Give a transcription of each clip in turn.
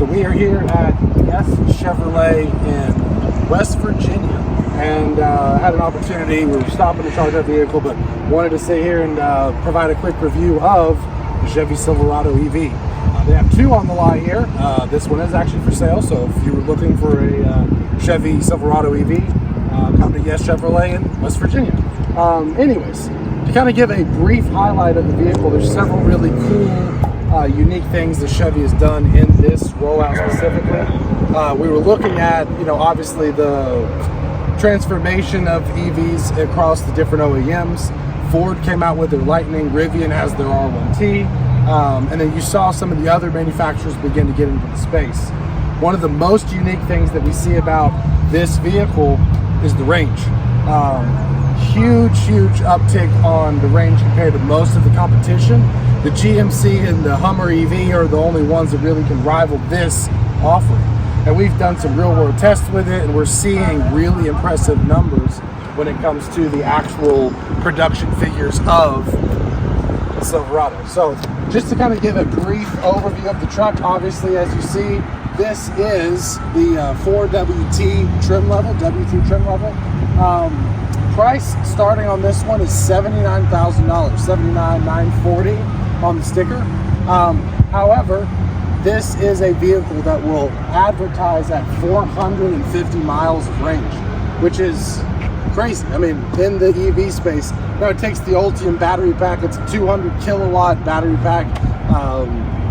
So we are here at F Chevrolet in West Virginia, and had an opportunity. We were stopping to charge our vehicle, but wanted to stay here and provide a quick review of the Chevy Silverado EV. They have two on the lot here. This one is actually for sale, so if you were looking for a Chevy Silverado EV, come to Yes Chevrolet in West Virginia. Anyways, to kind of give a brief highlight of the vehicle, there's several really cool, unique things that Chevy has done in this rollout specifically. We were looking at, obviously the transformation of EVs across the different OEMs. Ford came out with their Lightning, Rivian has their R1T, and then you saw some of the other manufacturers begin to get into the space. One of the most unique things that we see about this vehicle is the range. Huge uptick on the range compared to most of the competition. The GMC and the Hummer EV are the only ones that really can rival this offering. And we've done some real world tests with it, and we're seeing really impressive numbers when it comes to the actual production figures of the Silverado. So just to kind of give a brief overview of the truck, obviously as you see, this is the 4WT trim level, W3 trim level. Price starting on this one is $79,000, $79,940 on the sticker. However, this is a vehicle that will advertise at 450 miles of range, which is crazy. I mean, in the EV space, it takes the Ultium battery pack. It's a 200 kilowatt battery pack.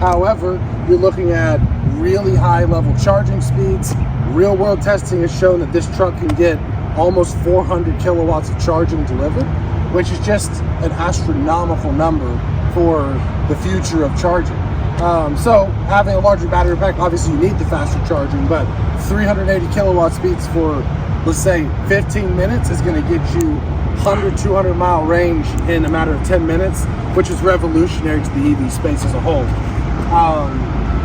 However, you're looking at really high level charging speeds. Real world testing has shown that this truck can get almost 400 kilowatts of charging delivered, which is just an astronomical number for the future of charging. So having a larger battery pack, obviously you need the faster charging, but 380 kilowatt speeds for, let's say, 15 minutes is going to get you 100, 200 mile range in a matter of 10 minutes, which is revolutionary to the EV space as a whole.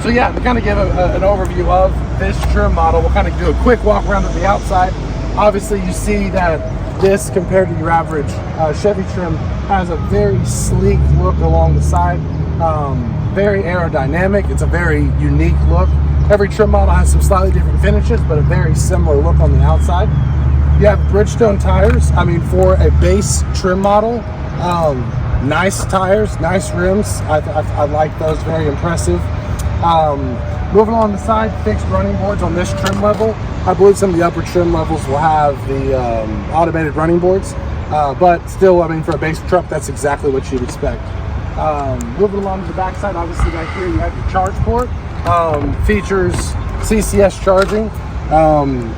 So yeah, to kind of give an overview of this trim model, we'll kind of do a quick walk around at the outside. Obviously you see that this, compared to your average Chevy trim, has a very sleek look along the side. Very aerodynamic. It's a very unique look. Every trim model has some slightly different finishes, but a very similar look on the outside. You have Bridgestone tires. I mean, for a base trim model, nice tires, nice rims. I like those, very impressive. Moving along the side, fixed running boards on this trim level. I believe some of the upper trim levels will have the automated running boards, but still, I mean, for a base truck, that's exactly what you'd expect. Moving along to the back side, obviously back here you have your charge port. Features CCS charging.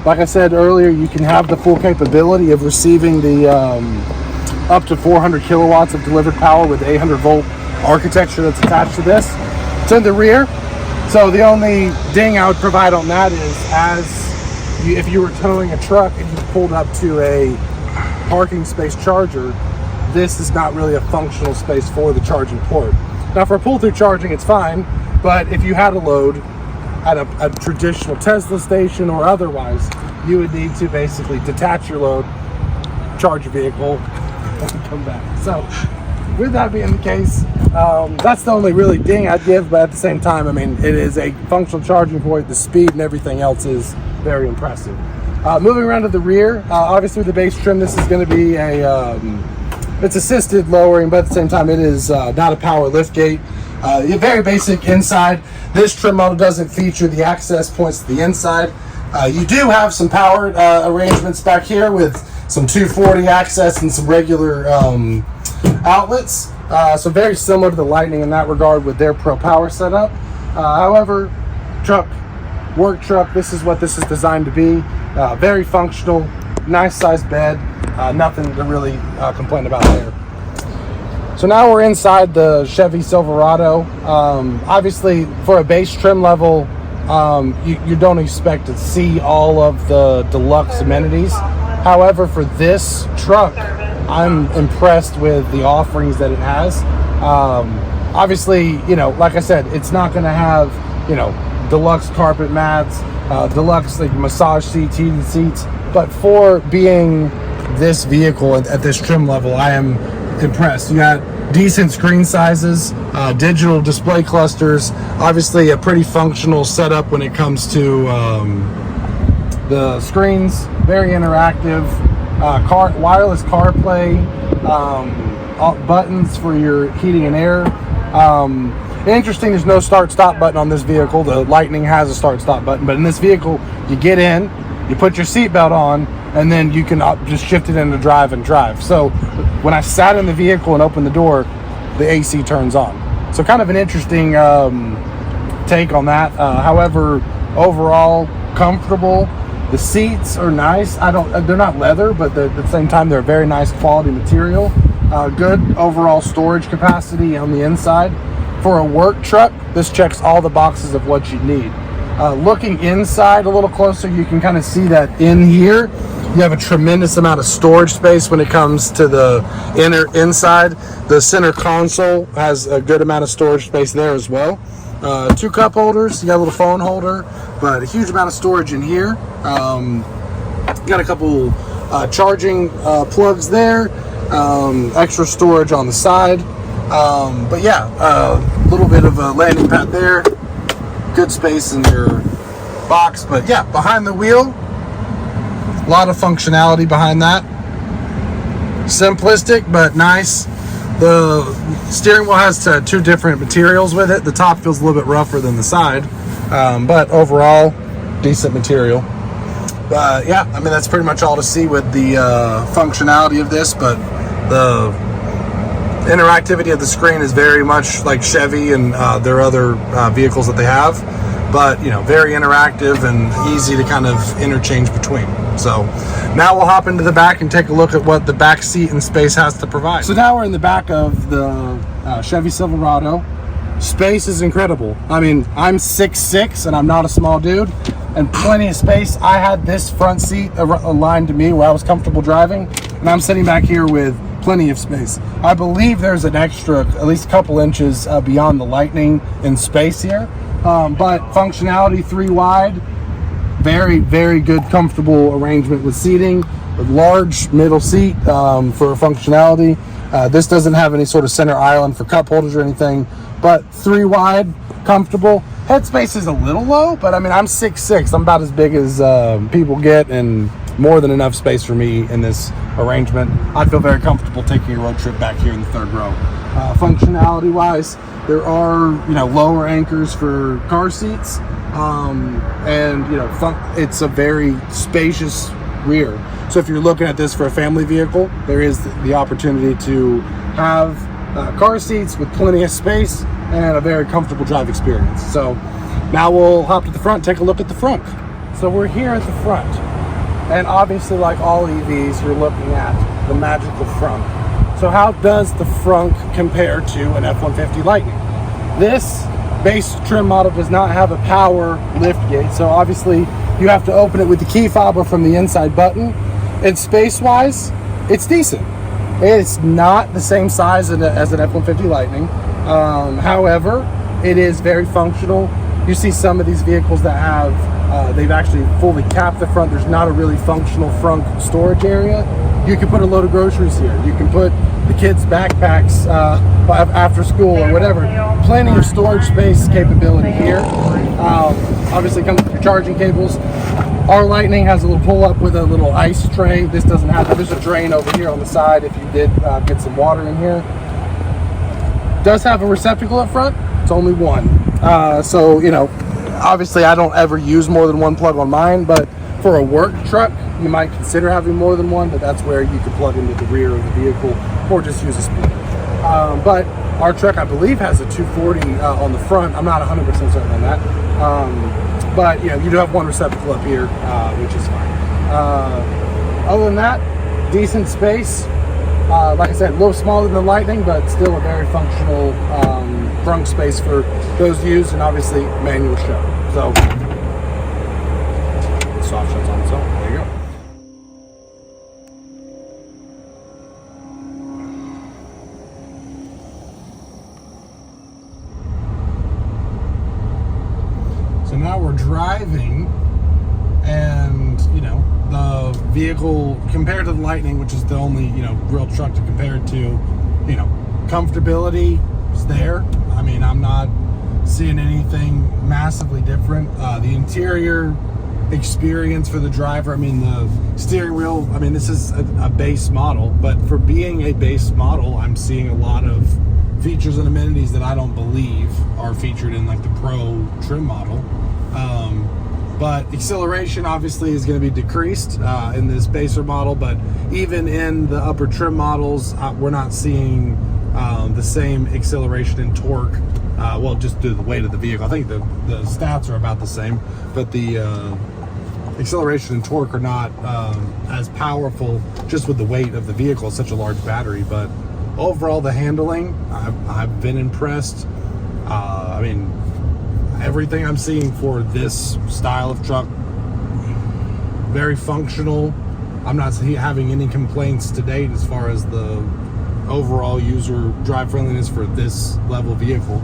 Like I said earlier, you can have the full capability of receiving the up to 400 kilowatts of delivered power with the 800 volt architecture that's attached to this. It's in the rear, so the only ding I would provide on that is if you were towing a truck and you pulled up to a parking space charger, this is not really a functional space for the charging port. Now for pull-through charging, it's fine, but if you had a load at a traditional Tesla station or otherwise, you would need to basically detach your load, charge your vehicle, and come back. So with that being the case, that's the only really ding I'd give, but at the same time, I mean, it is a functional charging port. The speed and everything else is very impressive. Moving around to the rear, obviously with the base trim, this is going to be it's assisted lowering, but at the same time, it is not a power lift gate. Very basic inside. This trim model doesn't feature the access points to the inside. You do have some power arrangements back here with some 240 access and some regular outlets. So very similar to the Lightning in that regard with their Pro Power setup. However, work truck, this is what this is designed to be. Very functional, nice sized bed. Nothing to really complain about there. So now we're inside the Chevy Silverado. Obviously, for a base trim level, you don't expect to see all of the deluxe amenities. However, for this truck, I'm impressed with the offerings that it has. Obviously, like I said, it's not going to have, deluxe carpet mats, deluxe massage seats, heated seats. But for being this vehicle at this trim level, I am impressed. You got decent screen sizes, digital display clusters, obviously a pretty functional setup when it comes to the screens, very interactive, wireless CarPlay, buttons for your heating and air. Interesting, there's no start-stop button on this vehicle. The Lightning has a start-stop button, but in this vehicle, you get in, you put your seatbelt on, and then you can just shift it into drive and drive. So when I sat in the vehicle and opened the door, the AC turns on. So kind of an interesting take on that. However, overall, comfortable. The seats are nice. They're not leather, but at the same time, they're a very nice quality material. Good overall storage capacity on the inside. For a work truck, this checks all the boxes of what you need. Looking inside a little closer, you can kind of see that in here, you have a tremendous amount of storage space when it comes to the inside. The center console has a good amount of storage space there as well. 2 cup holders, you got a little phone holder, but a huge amount of storage in here. Got a couple charging plugs there, extra storage on the side. But yeah, a little bit of a landing pad there, good space in your box. But yeah, behind the wheel, a lot of functionality behind that. Simplistic but nice. The steering wheel has 2 different materials with it. The top feels a little bit rougher than the side, but overall decent material. Yeah, I mean, that's pretty much all to see with the functionality of this, but the interactivity of the screen is very much like Chevy and their other vehicles that they have, but very interactive and easy to kind of interchange between. So now we'll hop into the back and take a look at what the back seat and space has to provide. So now we're in the back of the Chevy Silverado. Space is incredible. I mean, I'm 6'6" and I'm not a small dude, and plenty of space. I had this front seat aligned to me where I was comfortable driving, and I'm sitting back here with plenty of space. I believe there's an extra, at least a couple inches beyond the Lightning in space here, but functionality 3 wide, very, very good, comfortable arrangement with seating, a large middle seat for functionality. This doesn't have any sort of center island for cup holders or anything, but 3 wide, comfortable. Headspace is a little low, but I mean, I'm 6'6". I'm about as big as people get, and more than enough space for me in this arrangement. I'd feel very comfortable taking a road trip back here in the 3rd row. Functionality wise, there are lower anchors for car seats, and it's a very spacious rear. So if you're looking at this for a family vehicle, there is the opportunity to have car seats with plenty of space and a very comfortable drive experience. So now we'll hop to the front, take a look at the front. So we're here at the front, and obviously, like all EVs, you're looking at the magical front. So how does the front compare to an F-150 Lightning? This base trim model does not have a power lift gate, so obviously you have to open it with the key fob or from the inside button. And space-wise, it's decent. It's not the same size as an F-150 Lightning. However, it is very functional. You see some of these vehicles that have, they've actually fully capped the front. There's not a really functional front storage area. You can put a load of groceries here. You can put the kids' backpacks after school or whatever. Plenty of storage space capability here. Obviously comes with your charging cables. Our Lightning has a little pull-up with a little ice tray. This doesn't have that. There's a drain over here on the side if you did get some water in here. Does have a receptacle up front. It's only one. So, obviously I don't ever use more than one plug on mine, but for a work truck, you might consider having more than one, but that's where you could plug into the rear of the vehicle or just use a splitter. But our truck, I believe, has a 240 on the front. I'm not 100% certain on that. But you do have one receptacle up here, which is fine. Other than that, decent space. Like I said, a little smaller than the Lightning, but still a very functional trunk space for those used, and obviously manual shut. So soft shuts on itself. There you go. So now we're driving, and the vehicle compared to the Lightning, which is the only real truck to compare it to, comfortability is there. I mean, I'm not seeing anything massively different. The interior experience for the driver, I mean, the steering wheel, I mean, this is a base model, but for being a base model, I'm seeing a lot of features and amenities that I don't believe are featured in like the Pro trim model. But acceleration obviously is going to be decreased in this baser model, but even in the upper trim models, we're not seeing the same acceleration and torque. Well, just due to the weight of the vehicle. I think the stats are about the same, but the acceleration and torque are not as powerful just with the weight of the vehicle. It's such a large battery, but overall the handling, I've been impressed. I mean, everything I'm seeing for this style of truck, very functional. I'm not having any complaints to date as far as the overall user drive friendliness for this level vehicle.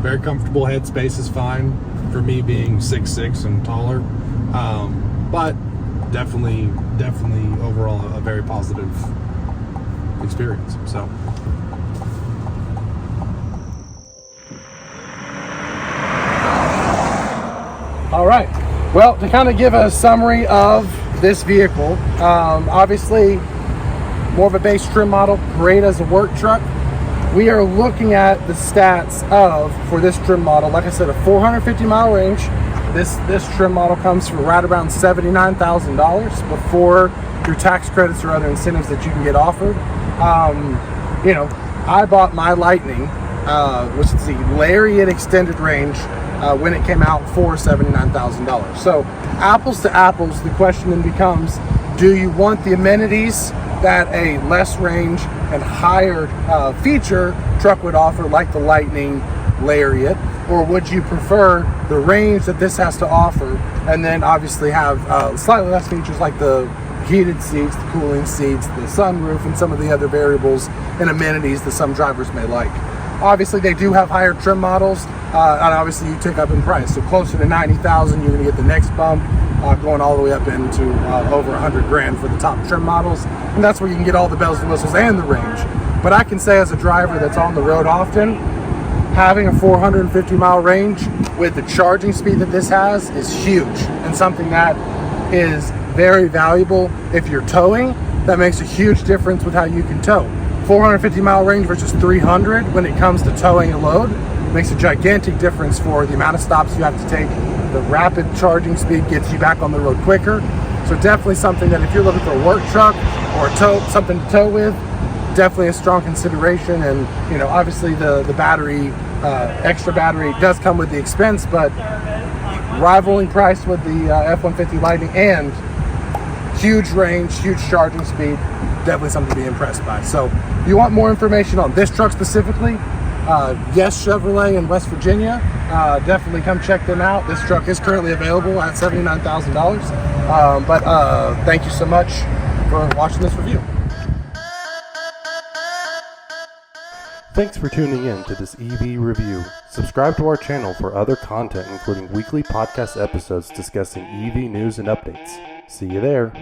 Very comfortable. Headspace is fine for me being 6'6" and taller, but definitely overall a very positive experience. So all right, well, to kind of give a summary of this vehicle, obviously more of a base trim model, great as a work truck. We are looking at the stats for this trim model, like I said, a 450 mile range. This trim model comes for right around $79,000 before your tax credits or other incentives that you can get offered. I bought my Lightning, which is the Lariat extended range, when it came out for $79,000. So apples to apples, the question then becomes, do you want the amenities that a less range and higher feature truck would offer, like the Lightning Lariat, or would you prefer the range that this has to offer and then obviously have slightly less features like the heated seats, the cooling seats, the sunroof, and some of the other variables and amenities that some drivers may like? Obviously, they do have higher trim models, and obviously you tick up in price. So closer to $90,000, you're going to get the next bump, going all the way up into over $100,000 for the top trim models, and that's where you can get all the bells and whistles and the range. But I can say, as a driver that's on the road often, having a 450 mile range with the charging speed that this has is huge, and something that is very valuable if you're towing. That makes a huge difference with how you can tow. 450 mile range versus 300 when it comes to towing a load makes a gigantic difference for the amount of stops you have to take. The rapid charging speed gets you back on the road quicker. So definitely something that if you're looking for a work truck or something to tow with, definitely a strong consideration. And obviously the battery, extra battery does come with the expense, but rivaling price with the F-150 Lightning and huge range, huge charging speed, definitely something to be impressed by. So if you want more information on this truck specifically, Yes Chevrolet in West Virginia, definitely come check them out. This truck is currently available at $79,000. But thank you so much for watching this review. Thanks for tuning in to this EV review. Subscribe to our channel for other content, including weekly podcast episodes discussing EV news and updates. See you there.